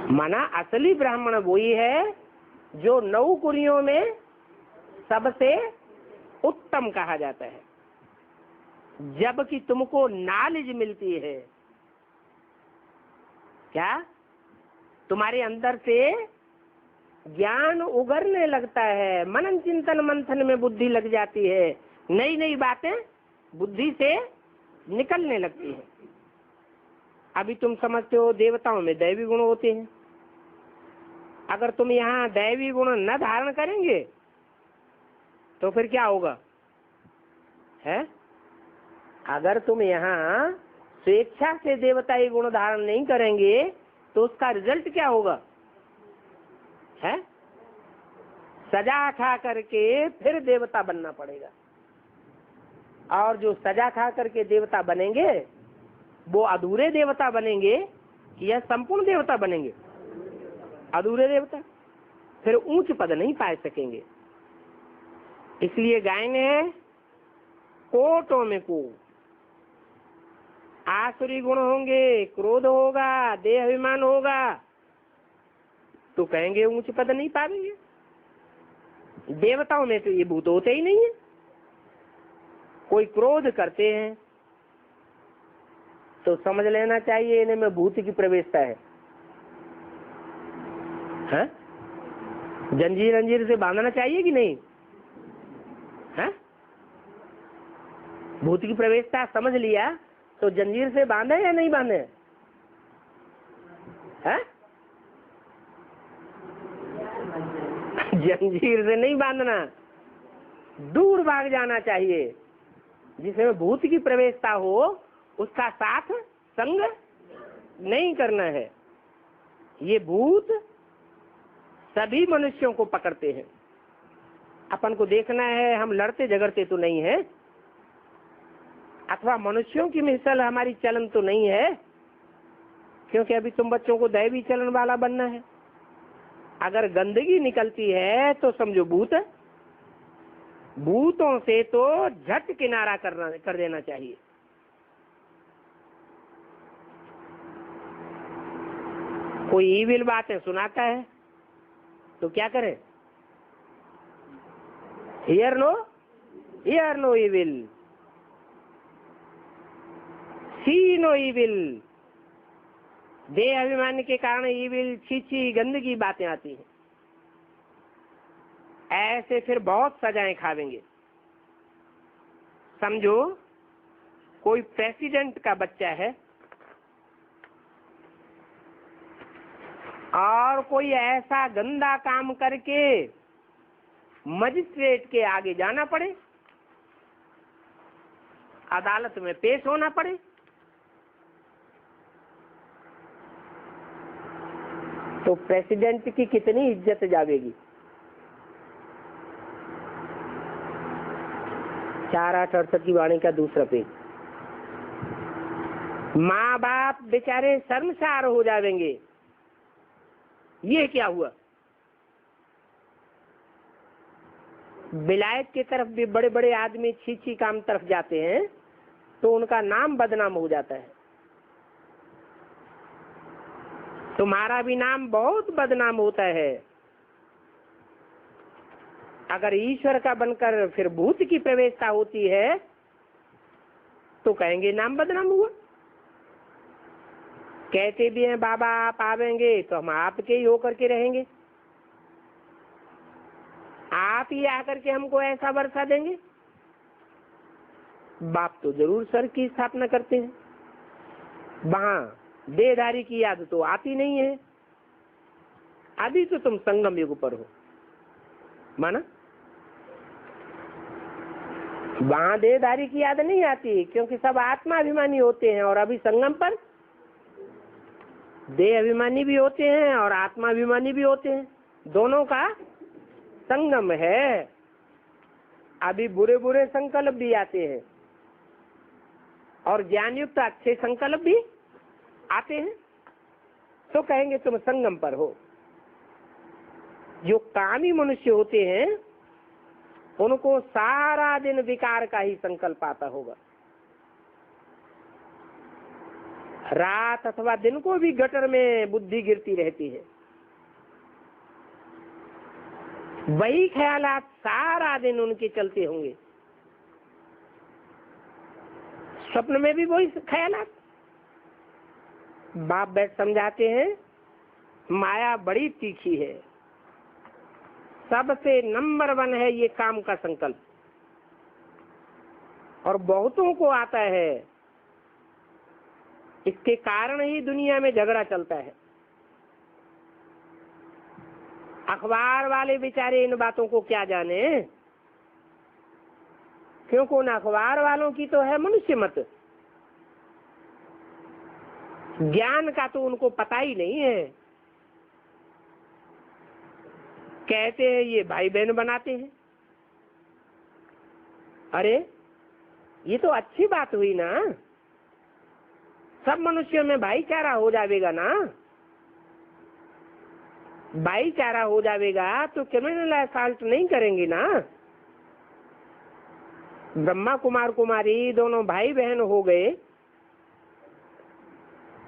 माना असली ब्राह्मण वही है जो 9 कुलियों में सबसे उत्तम कहा जाता है। जबकि तुमको नॉलेज मिलती है, क्या तुम्हारे अंदर से ज्ञान उगरने लगता है, मनन चिंतन मंथन में बुद्धि लग जाती है, नई नई बातें बुद्धि से निकलने लगती है। अभी तुम समझते हो देवताओं में दैवी गुण होते हैं। अगर तुम यहाँ दैवी गुण न धारण करेंगे तो फिर क्या होगा? है? अगर तुम यहाँ स्वेच्छा से देवताई गुण धारण नहीं करेंगे तो उसका रिजल्ट क्या होगा? है? सजा खा करके फिर देवता बनना पड़ेगा। और जो सजा खा करके देवता बनेंगे वो अधूरे देवता बनेंगे या संपूर्ण देवता बनेंगे? अधूरे देवता। फिर ऊंच पद नहीं पा सकेंगे। इसलिए गायने कोटों में को आसुरी गुण होंगे, क्रोध होगा, देह अभिमान होगा, तो कहेंगे ऊंच पद नहीं पाएंगे। देवताओं में तो ये भूत होते ही नहीं है। कोई क्रोध करते हैं तो समझ लेना चाहिए इन्हें में भूत की प्रवेशता है। हैं? जंजीर अंजीर से बांधना चाहिए कि नहीं? हैं? भूत की प्रवेशता समझ लिया तो जंजीर से बांधे या नहीं बांधे? हैं? जंजीर से नहीं बांधना, दूर भाग जाना चाहिए। जिसमें भूत की प्रवेशता हो उसका साथ संग नहीं करना है। ये भूत सभी मनुष्यों को पकड़ते हैं। अपन को देखना है हम लड़ते झगड़ते तो नहीं है, अथवा मनुष्यों की मिसल हमारी चलन तो नहीं है, क्योंकि अभी तुम बच्चों को दैवी चलन वाला बनना है। अगर गंदगी निकलती है तो समझो भूत। भूतों से तो झट किनारा कर देना चाहिए। कोई ईविल बातें सुनाता है तो क्या करें? Hear no evil, see no evil. देह अभिमान के कारण ईविल, छीछी, गंदगी बातें आती हैं। ऐसे फिर बहुत सजाएं खावेंगे। समझो कोई प्रेसिडेंट का बच्चा है और कोई ऐसा गंदा काम करके मजिस्ट्रेट के आगे जाना पड़े, अदालत में पेश होना पड़े, तो प्रेसिडेंट की कितनी इज्जत जावेगी। 4:68 की वाणी का दूसरा पेज। माँ बाप बेचारे शर्मसार हो जाएंगे, ये क्या हुआ। विलायत की तरफ भी बड़े बड़े आदमी छी काम तरफ जाते हैं तो उनका नाम बदनाम हो जाता है। तुम्हारा भी नाम बहुत बदनाम होता है। अगर ईश्वर का बनकर फिर भूत की प्रवेशता होती है तो कहेंगे नाम बदनाम हुआ। कहते भी हैं बाबा आप आवेंगे तो हम आपके ही होकर के रहेंगे, आप ही आकर के हमको ऐसा वर्षा देंगे। बाप तो जरूर सर की स्थापना करते हैं, वहां देहधारी की याद तो आती नहीं है। अभी तो तुम संगम युग पर हो, माना वहां देहधारी की याद नहीं आती क्योंकि सब आत्माभिमानी होते हैं, और अभी संगम पर देह अभिमानी भी होते हैं और आत्माभिमानी भी होते हैं, दोनों का संगम है। अभी बुरे बुरे संकल्प भी आते हैं और ज्ञान युक्त अच्छे संकल्प भी आते हैं, तो कहेंगे तुम संगम पर हो। जो कामी मनुष्य होते हैं उनको सारा दिन विकार का ही संकल्प आता होगा, रात अथवा दिन को भी गटर में बुद्धि गिरती रहती है। वही ख्यालात सारा दिन उनके चलते होंगे, स्वप्न में भी वही ख्यालात। बाप बैठ समझाते हैं माया बड़ी तीखी है, सबसे नंबर 1 है ये काम का संकल्प, और बहुतों को आता है। इसके कारण ही दुनिया में झगड़ा चलता है। अखबार वाले बेचारे इन बातों को क्या जाने, क्योंकि उन अखबार वालों की तो है मनुष्य मत, ज्ञान का तो उनको पता ही नहीं है। कहते हैं ये भाई बहन बनाते हैं। अरे ये तो अच्छी बात हुई ना, सब मनुष्यों में भाईचारा हो जाएगा ना। भाईचारा हो जाएगा तो क्रिमिनल असॉल्ट नहीं करेंगे ना। ब्रह्मा कुमार कुमारी दोनों भाई बहन हो गए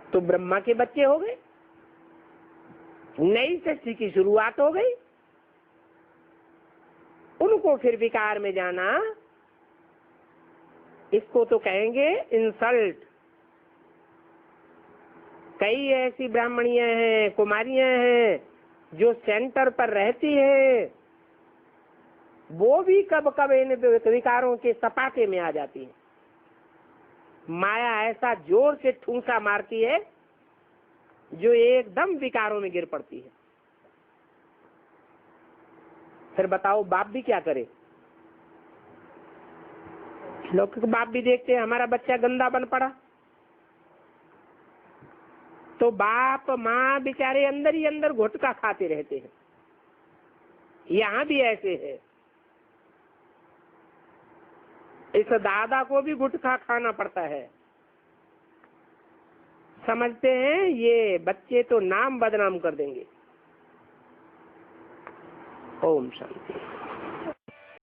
तो ब्रह्मा के बच्चे हो गए, नई सृष्टि की शुरुआत हो गई। उनको फिर विकार में जाना, इसको तो कहेंगे इंसल्ट। कई ऐसी ब्राह्मणियां हैं, कुमारियां हैं जो सेंटर पर रहती है, वो भी कब कब इन विकारों के सपाटे में आ जाती है। माया ऐसा जोर से ठूंसा मारती है जो एकदम विकारों में गिर पड़ती है। फिर बताओ बाप भी क्या करे। लौकिक बाप भी देखते हैं हमारा बच्चा गंदा बन पड़ा तो बाप माँ बेचारे अंदर ही अंदर घुटका खाते रहते हैं। यहाँ भी ऐसे है, इस दादा को भी गुटखा खाना पड़ता है। समझते हैं ये बच्चे तो नाम बदनाम कर देंगे। ओम शांति।